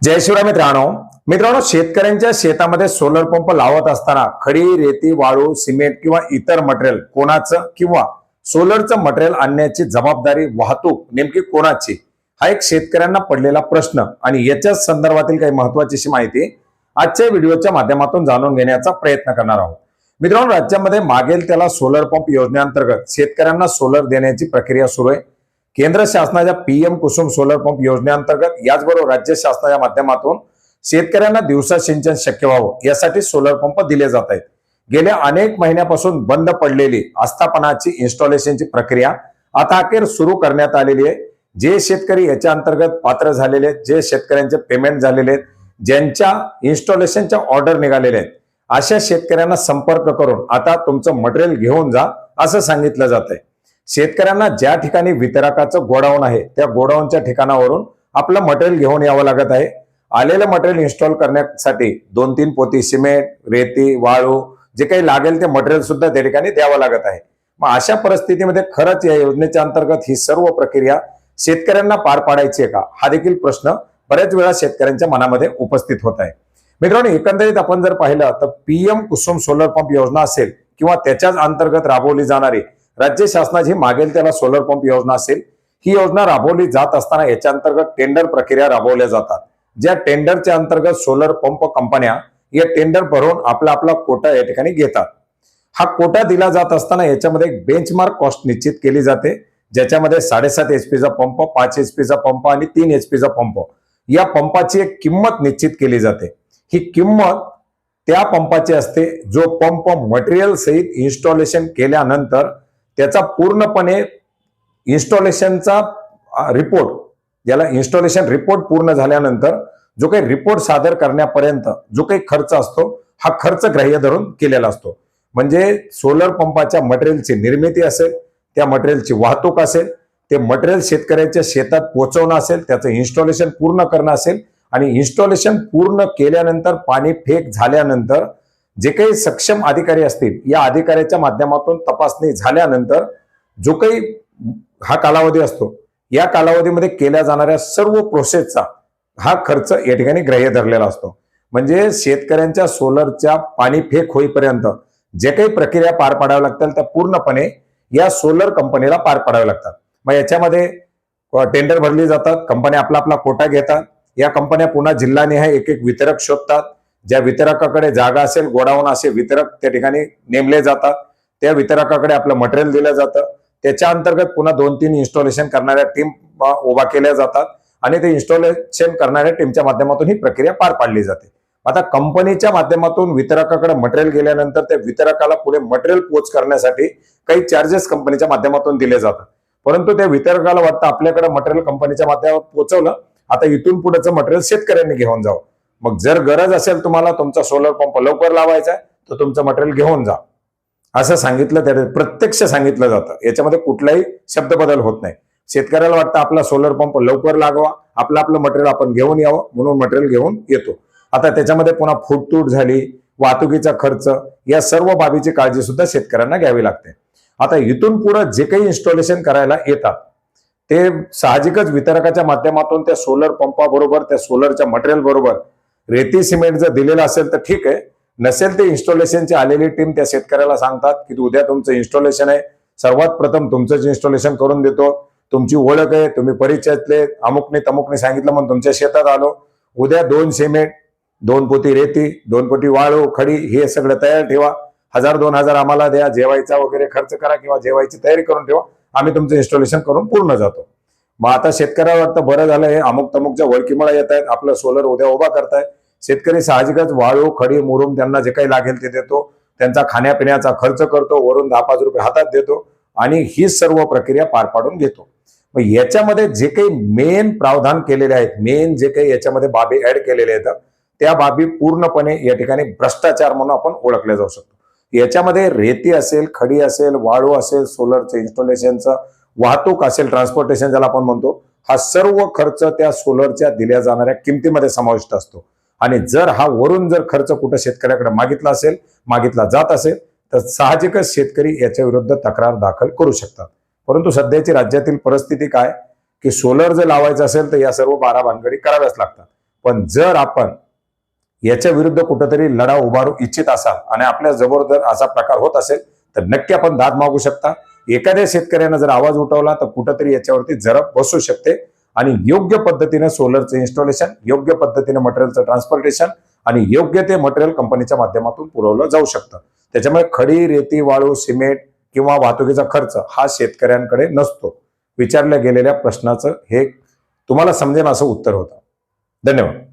जय शिवराय मित्रांनो शेतकऱ्यांच्या शेतामध्ये सोलर पंप लावत असताना खडी रेती वाळू सिमेंट किंवा इतर मटेरियल कोणाचं किंवा सोलरचं मटेरियल आणण्याची जबाबदारी वाहतूक नेमकी कोणाची हा एक शेतकऱ्यांना पडलेला प्रश्न आणि याच्याच संदर्भातील काही महत्त्वाची माहिती आजच्या व्हिडिओच्या माध्यमातून जाणून घेण्याचा प्रयत्न करणार आहोत। मित्रांनो राज्यामध्ये मागेल त्याला सोलर पंप योजनेअंतर्गत शेतकऱ्यांना सोलर देण्याची प्रक्रिया सुरू आहे। केंद्र शासनाच्या पीएम कुसुम सोलर पंप योजनेअंतर्गत याचबरोबर राज्य शासनाच्या माध्यमातून शेतकऱ्यांना दिवसा सिंचन शक्य व्हावं यासाठी सोलर पंप दिले जात आहेत। गेल्या अनेक महिन्यापासून बंद पडलेली आस्थापनाची इन्स्टॉलेशनची प्रक्रिया आता अखेर सुरू करण्यात आलेली आहे। जे शेतकरी याच्या अंतर्गत पात्र झालेले आहेत, जे शेतकऱ्यांचे पेमेंट झालेले आहेत, ज्यांच्या इन्स्टॉलेशनच्या ऑर्डर निघालेल्या आहेत, अशा शेतकऱ्यांना संपर्क करून आता तुमचं मटेरियल घेऊन जा असं सांगितलं जात आहे। शेतकऱ्यांना ज्या ठिकाणी वितरकाचं गोडाऊन आहे त्या गोडाऊनच्या ठिकाणावरून आपलं मटेरियल घेऊन यावं लागत आहे। आलेलं मटेरियल इन्स्टॉल करण्यासाठी 2-3 पोती सिमेंट रेती वाळू जे काही लागेल ते मटेरियल सुद्धा त्या ठिकाणी द्यावं लागत आहे। मग अशा परिस्थितीमध्ये खरंच या योजनेच्या अंतर्गत ही सर्व प्रक्रिया शेतकऱ्यांना पार पाडायची आहे का हा देखील प्रश्न बऱ्याच वेळा शेतकऱ्यांच्या मनामध्ये उपस्थित होत आहे। मित्रांनो एकंदरीत आपण जर पाहिलं तर पीएम कुसुम सोलर पंप योजना असेल किंवा त्याच्याच अंतर्गत राबवली जाणारी राज्य शासनाची मागेल त्याला सोलर पंप योजना असेल, ही योजना राबवली जात असताना याच्या अंतर्गत टेंडर प्रक्रिया राबवल्या जातात। ज्या टेंडरच्या अंतर्गत सोलर पंप कंपन्या या टेंडर भरून आपला कोटा या ठिकाणी घेतात। हा कोटा दिला जात असताना याच्यामध्ये एक बेंचमार्क कॉस्ट निश्चित केली जाते, ज्याच्यामध्ये 7.5 एचपीचा पंप 5 एचपीचा पंप आणि 3 एचपीचा पंप या पंपाची एक किंमत निश्चित केली जाते। ही किंमत त्या पंपाची असते जो पंप मटेरियल सहित इन्स्टॉलेशन केल्यानंतर त्याचा पूर्णपणे इन्स्टॉलेशनचा रिपोर्ट, ज्याला इन्स्टॉलेशन रिपोर्ट पूर्ण झाल्यानंतर जो काही रिपोर्ट सादर करण्यापर्यंत जो काही खर्च असतो हा खर्च ग्राह्य धरून केलेला असतो। म्हणजे सोलर पंपाच्या मटेरियलची निर्मिती असेल, त्या मटेरियलची वाहतूक असेल, ते मटेरियल शेतकऱ्याच्या शेतात पोहोचवणं असेल, त्याचं इन्स्टॉलेशन पूर्ण करणं असेल आणि इन्स्टॉलेशन पूर्ण केल्यानंतर पाणी फेक झाल्यानंतर जे काही सक्षम अधिकारी असतील या अधिकाऱ्याच्या माध्यमातून तपासणी झाल्यानंतर जो काही हा कालावधी असतो या कालावधीमध्ये केल्या जाणाऱ्या सर्व प्रोसेसचा हा खर्च या ठिकाणी ग्राह्य धरलेला असतो। म्हणजे शेतकऱ्यांच्या सोलरच्या पाणी फेक होईपर्यंत जे काही प्रक्रिया पार पाडाव्या लागतील त्या पूर्णपणे या सोलर कंपनीला पार पाडाव्या लागतात। मग याच्यामध्ये टेंडर भरली जातात, कंपन्या आपला कोटा घेतात, या कंपन्या पुन्हा जिल्हानिहाय एक वितरक शोधतात, ज्या वितरकाकडे जागा असेल गोडाऊन असे वितरक त्या ठिकाणी नेमले जातात, त्या वितरकाकडे आपलं मटेरियल दिलं जातं, त्याच्या अंतर्गत पुन्हा 2-3 इन्स्टॉलेशन करणाऱ्या टीम उभा केल्या जातात आणि ते इन्स्टॉलेशन करणाऱ्या टीमच्या माध्यमातून ही प्रक्रिया पार पाडली जाते। आता कंपनीच्या माध्यमातून वितरकाकडे मटेरियल गेल्यानंतर त्या वितरकाला पुढे मटेरियल पोच करण्यासाठी काही चार्जेस कंपनीच्या माध्यमातून दिले जातात, परंतु त्या वितरकाला वाटतं आपल्याकडे मटेरियल कंपनीच्या माध्यमातून पोहोचवलं, आता इथून पुढेचं मटेरियल शेतकऱ्यांनी घेऊन जावं। मग जर गरज असेल तुम्हाला तुमचा सोलर पंप लवकर लावायचा आहे तर तुमचं मटेरियल घेऊन जा असं सांगितलं, त्या प्रत्यक्ष सांगितलं जातं। याच्यामध्ये कुठलाही शब्द बदल होत नाही। शेतकऱ्याला वाटतं आपला सोलर पंप लवकर लागवा, आपलं मटेरियल आपण घेऊन यावं म्हणून मटेरियल घेऊन येतो। आता त्याच्यामध्ये पुन्हा फूटतूट झाली, वाहतुकीचा खर्च, या सर्व बाबीची काळजी सुद्धा शेतकऱ्यांना घ्यावी लागते। आता इथून पुढे जे काही इन्स्टॉलेशन करायला येतात ते साहजिकच वितरकाच्या माध्यमातून त्या सोलर पंपाबरोबर त्या सोलरच्या मटेरियल बरोबर रेती सिमेंट जर दिलेलं असेल तर ठीक आहे, नसेल ते इन्स्टॉलेशनची आलेली टीम त्या शेतकऱ्याला सांगतात की उद्या तुमचं इन्स्टॉलेशन आहे, सर्वात प्रथम तुमचंच इन्स्टॉलेशन करून देतो, तुमची ओळख आहे, तुम्ही परिचयातले अमुकने तमुकने सांगितलं म्हणून तुमच्या शेतात आलो, उद्या 2 सिमेंट 2 पोती रेती 2 पोती वाळू खडी हे सगळं तयार ठेवा, 1000-2000 आम्हाला द्या, जेवायचा वगैरे खर्च करा किंवा जेवायची तयारी करून ठेवा, आम्ही तुमचं इन्स्टॉलेशन करून पूर्ण जातो। मग आता शेतकऱ्याला वाटतं बरं झालं हे अमुक तमुकच्या वळकीमुळे येत आहेत, आपलं सोलर उद्या उभा करतायत। शेतकरी साहजिकच वाळू खडी मुरुम त्यांना जे काही लागेल ते देतो, त्यांचा खाण्यापिण्याचा खर्च करतो, वरून 10-5 रुपये हातात देतो आणि ही सर्व प्रक्रिया पार पाडून घेतो। मग याच्यामध्ये जे काही मेन प्रावधान केलेले आहेत, मेन जे काही याच्यामध्ये बाबी ऍड केलेले आहेत त्या बाबी पूर्णपणे या ठिकाणी भ्रष्टाचार म्हणून आपण ओळखले जाऊ शकतो। याच्यामध्ये रेती असेल, खडी असेल, वाळू असेल, सोलरचं इन्स्टॉलेशनचं, वाहतूक असेल, ट्रान्सपोर्टेशन ज्याला आपण म्हणतो, हा सर्व खर्च त्या सोलरच्या दिल्या जाणाऱ्या किमतीमध्ये समाविष्ट असतो। आणि जर हा वरून जर खर्च कुठं शेतकऱ्याकडे मागितला जात असेल तर साहजिकच शेतकरी याच्या विरुद्ध तक्रार दाखल करू शकतात। परंतु सध्याची राज्यातील परिस्थिती काय की सोलर जर लावायचं असेल तर या सर्व 12 भानगडी कराव्याच लागतात। पण जर आपण याच्या विरुद्ध कुठेतरी लढा उभारू इच्छित असाल आणि आपल्या जवळ जर असा प्रकार होत असेल तर नक्की आपण दाद मागू शकता. एखाद्या शेतकऱ्यानं जर आवाज उठवला तर कुठेतरी याच्यावरती झडप बसू शकते आणि योग्य पद्धतीने सोलरचं इन्स्टॉलेशन, योग्य पद्धतीने मटेरियलचं ट्रान्सपोर्टेशन आणि योग्य ते मटेरियल कंपनीच्या माध्यमातून पुरवलं जाऊ शकतं. त्याच्यामुळे खडी, रेती, वाळू, सिमेंट किंवा वाहतुकीचा खर्च हा शेतकऱ्यांकडे नसतो. विचारल्या गेलेल्या प्रश्नाचं हे तुम्हाला समजेल असं उत्तर होतं. धन्यवाद.